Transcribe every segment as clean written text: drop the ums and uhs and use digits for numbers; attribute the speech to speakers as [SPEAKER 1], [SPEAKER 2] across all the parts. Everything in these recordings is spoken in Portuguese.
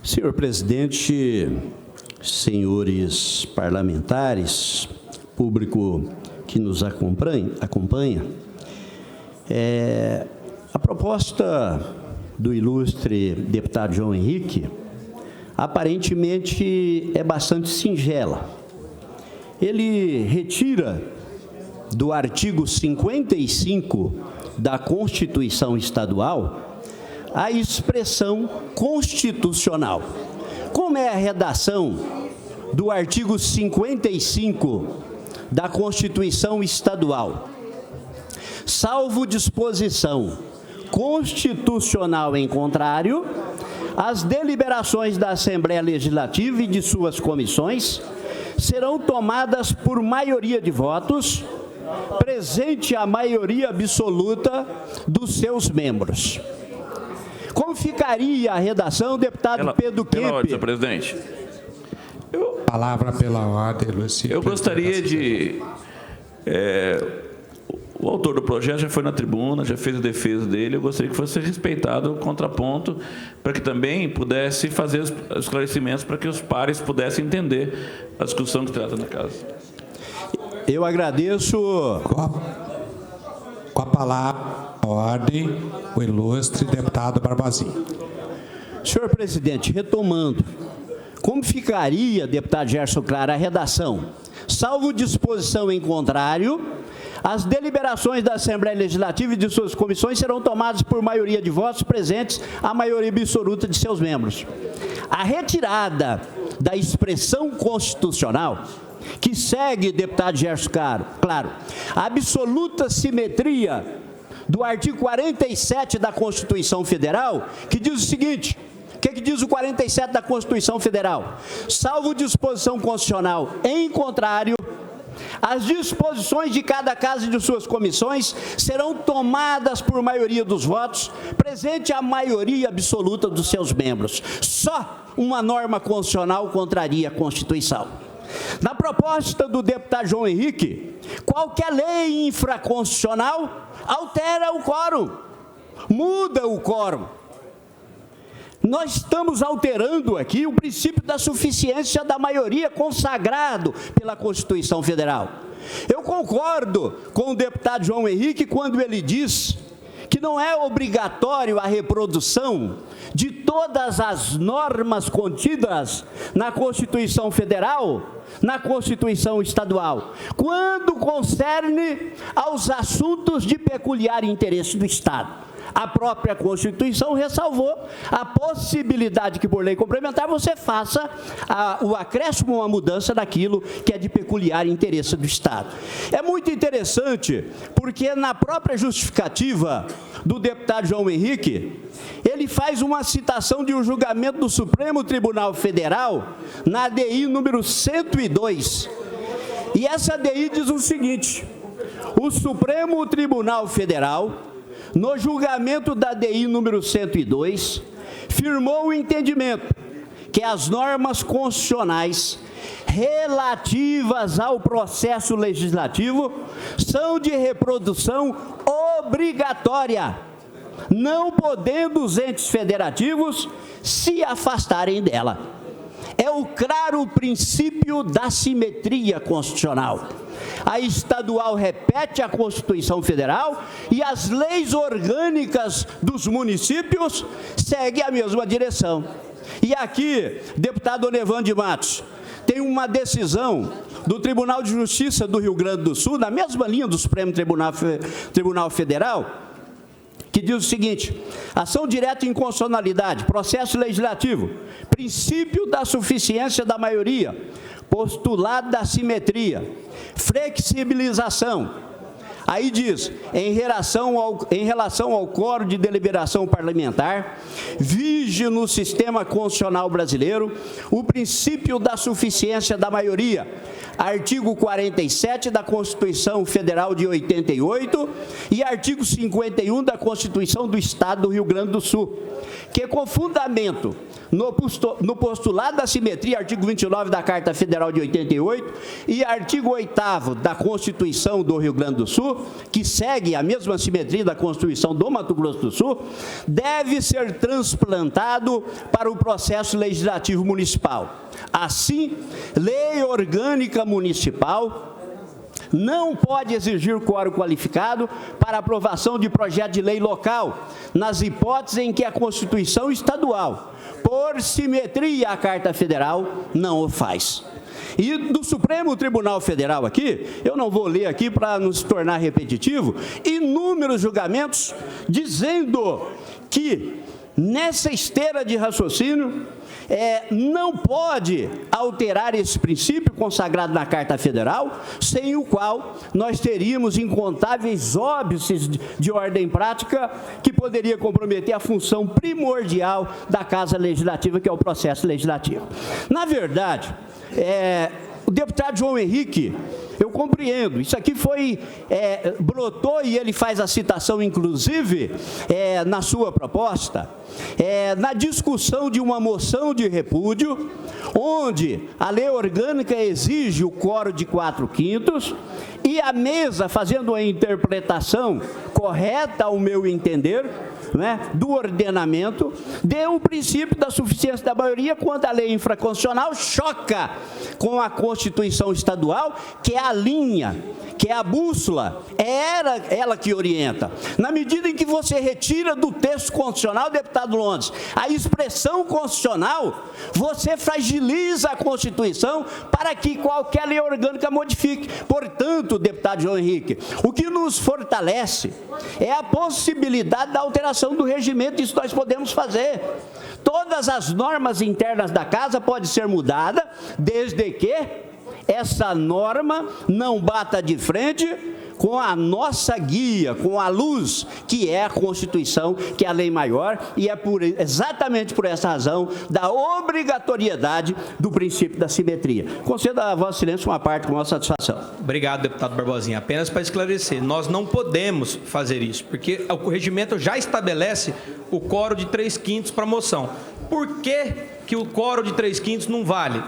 [SPEAKER 1] Senhor presidente, senhores parlamentares, público que nos acompanha, a proposta do ilustre deputado João Henrique, aparentemente é bastante singela. Ele retira do artigo 55 da Constituição Estadual a expressão constitucional. Como é a redação do artigo 55 da Constituição Estadual? Salvo disposição constitucional em contrário, as deliberações da Assembleia Legislativa e de suas comissões serão tomadas por maioria de votos, presente a maioria absoluta dos seus membros. Como ficaria a redação, deputado Pedro Kemp?
[SPEAKER 2] Pela ordem, senhor presidente.
[SPEAKER 3] Palavra pela ordem, Luciano.
[SPEAKER 2] Eu gostaria de... o autor do projeto já foi na tribuna, já fez a defesa dele, eu gostaria que fosse respeitado o contraponto, para que também pudesse fazer os esclarecimentos, para que os pares pudessem entender a discussão que trata na casa.
[SPEAKER 1] Eu agradeço...
[SPEAKER 3] Com a palavra, a ordem, o ilustre deputado Barbosinha.
[SPEAKER 1] Senhor presidente, retomando, como ficaria, deputado Gerson Clara, a redação? Salvo disposição em contrário, as deliberações da Assembleia Legislativa e de suas comissões serão tomadas por maioria de votos presentes a maioria absoluta de seus membros. A retirada da expressão constitucional, que segue, deputado Gerson Claro, a absoluta simetria do artigo 47 da Constituição Federal, que diz o seguinte: o que diz o 47 da Constituição Federal? Salvo disposição constitucional em contrário, as disposições de cada casa e de suas comissões serão tomadas por maioria dos votos, presente a maioria absoluta dos seus membros. Só uma norma constitucional contraria a Constituição. Na proposta do deputado João Henrique, qualquer lei infraconstitucional altera o quórum, muda o quórum. Nós estamos alterando aqui o princípio da suficiência da maioria consagrado pela Constituição Federal. Eu concordo com o deputado João Henrique quando ele diz que não é obrigatório a reprodução de todas as normas contidas na Constituição Federal, na Constituição Estadual, quando concerne aos assuntos de peculiar interesse do Estado. A própria Constituição ressalvou a possibilidade que, por lei complementar, você faça o acréscimo ou a mudança daquilo que é de peculiar interesse do Estado. É muito interessante, porque na própria justificativa do deputado João Henrique, ele faz uma citação de um julgamento do Supremo Tribunal Federal, na ADI número 102. E essa ADI diz o seguinte: o Supremo Tribunal Federal, no julgamento da ADI número 102, firmou o entendimento que as normas constitucionais relativas ao processo legislativo são de reprodução obrigatória, não podendo os entes federativos se afastarem dela. É o claro princípio da simetria constitucional. A estadual repete a Constituição Federal e as leis orgânicas dos municípios seguem a mesma direção. E aqui, deputado Onevando de Matos, tem uma decisão do Tribunal de Justiça do Rio Grande do Sul, na mesma linha do Supremo Tribunal Federal, que diz o seguinte: ação direta em inconstitucionalidade, processo legislativo, princípio da suficiência da maioria, postulado da simetria, flexibilização. Aí diz, em relação ao quórum de deliberação parlamentar, vige no sistema constitucional brasileiro o princípio da suficiência da maioria, artigo 47 da Constituição Federal de 88 e artigo 51 da Constituição do Estado do Rio Grande do Sul, que com fundamento no postulado da simetria, artigo 29 da Carta Federal de 88 e artigo 8º da Constituição do Rio Grande do Sul, que segue a mesma simetria da Constituição do Mato Grosso do Sul, deve ser transplantado para o processo legislativo municipal. Assim, lei orgânica municipal não pode exigir quórum qualificado para aprovação de projeto de lei local, nas hipóteses em que a Constituição estadual, por simetria à Carta Federal, não o faz. E do Supremo Tribunal Federal aqui, eu não vou ler aqui para não se tornar repetitivo, inúmeros julgamentos dizendo que nessa esteira de raciocínio, não pode alterar esse princípio consagrado na Carta Federal, sem o qual nós teríamos incontáveis óbices de ordem prática que poderia comprometer a função primordial da Casa Legislativa, que é o processo legislativo. Na verdade, o deputado João Henrique, eu compreendo, isso aqui brotou e ele faz a citação, inclusive, na sua proposta, na discussão de uma moção de repúdio, onde a lei orgânica exige o quórum de 4/5 e a mesa, fazendo a interpretação correta, ao meu entender, do ordenamento, deu o princípio da suficiência da maioria quando a lei infraconstitucional choca com a Constituição estadual, que é a linha, que é a bússola, é ela que orienta. Na medida em que você retira do texto constitucional, deputado Londres, a expressão constitucional, você fragiliza a Constituição para que qualquer lei orgânica modifique. Portanto, deputado João Henrique, o que nos fortalece é a possibilidade da alteração do regimento, isso nós podemos fazer. Todas as normas internas da casa podem ser mudadas, desde que essa norma não bata de frente com a nossa guia, com a luz, que é a Constituição, que é a lei maior, e é exatamente por essa razão da obrigatoriedade do princípio da simetria. Concedo a Vossa Excelência uma parte com a satisfação.
[SPEAKER 4] Obrigado, deputado Barbosinha. Apenas para esclarecer, nós não podemos fazer isso, porque o regimento já estabelece o quórum de 3/5 para moção. Por que o quórum de 3/5 não vale?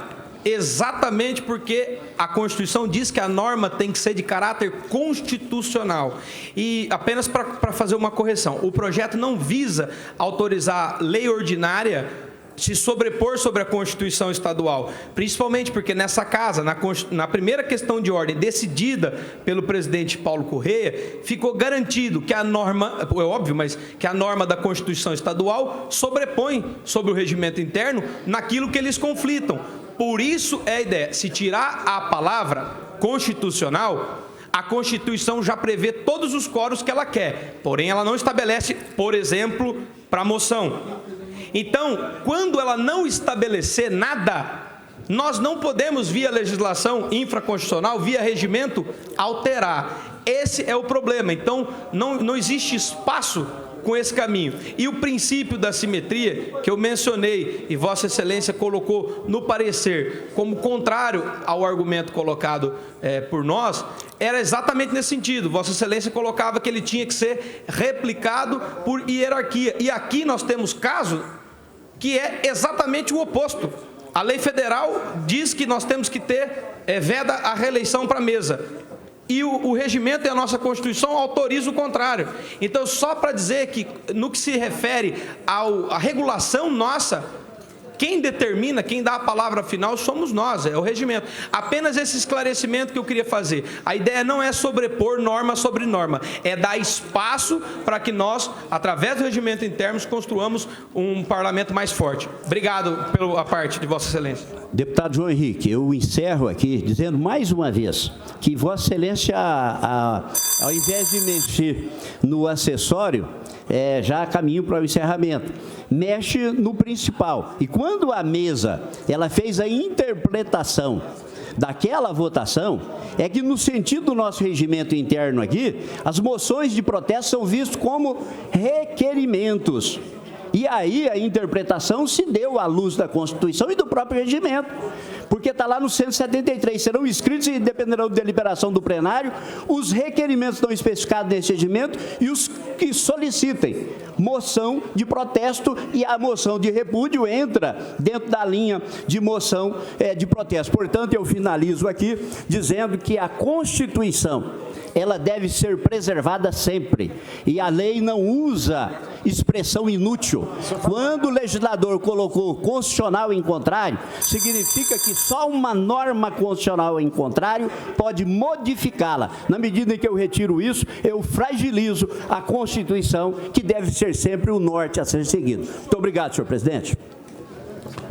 [SPEAKER 4] Exatamente porque a Constituição diz que a norma tem que ser de caráter constitucional. E apenas para fazer uma correção, o projeto não visa autorizar lei ordinária se sobrepor sobre a Constituição estadual, principalmente porque nessa casa, na primeira questão de ordem decidida pelo presidente Paulo Correia, ficou garantido que a norma, é óbvio, mas que a norma da Constituição estadual sobrepõe sobre o regimento interno naquilo que eles conflitam. Por isso é a ideia, se tirar a palavra constitucional, a Constituição já prevê todos os quóruns que ela quer, porém ela não estabelece, por exemplo, para moção. Então, quando ela não estabelecer nada, nós não podemos, via legislação infraconstitucional, via regimento, alterar. Esse é o problema. Então, não existe espaço com esse caminho. E o princípio da simetria, que eu mencionei, e Vossa Excelência colocou no parecer, como contrário ao argumento colocado por nós, era exatamente nesse sentido. Vossa Excelência colocava que ele tinha que ser replicado por hierarquia. E aqui nós temos caso que é exatamente o oposto. A lei federal diz que nós temos que ter veda a reeleição para a mesa. E o regimento e a nossa Constituição autorizam o contrário. Então, só para dizer que, no que se refere à regulação nossa, quem determina, quem dá a palavra final somos nós, é o regimento. Apenas esse esclarecimento que eu queria fazer. A ideia não é sobrepor norma sobre norma, é dar espaço para que nós, através do regimento interno, construamos um parlamento mais forte. Obrigado pela parte de Vossa Excelência.
[SPEAKER 1] Deputado João Henrique, eu encerro aqui dizendo mais uma vez que Vossa Excelência, ao invés de mexer no acessório, já caminho para o encerramento, mexe no principal. E quando a mesa ela fez a interpretação daquela votação, é que no sentido do nosso regimento interno aqui, as moções de protesto são vistas como requerimentos. E aí a interpretação se deu à luz da Constituição e do próprio regimento. porque está lá no 173, serão inscritos e dependerão da deliberação do plenário os requerimentos estão especificados nesse regimento e os que solicitem moção de protesto, e a moção de repúdio entra dentro da linha de moção de protesto. Portanto, eu finalizo aqui dizendo que a Constituição ela deve ser preservada sempre, e a lei não usa expressão inútil. Quando o legislador colocou constitucional em contrário, significa que só uma norma constitucional em contrário pode modificá-la. Na medida em que eu retiro isso, eu fragilizo a Constituição, que deve ser sempre o norte a ser seguido. Muito obrigado, senhor presidente.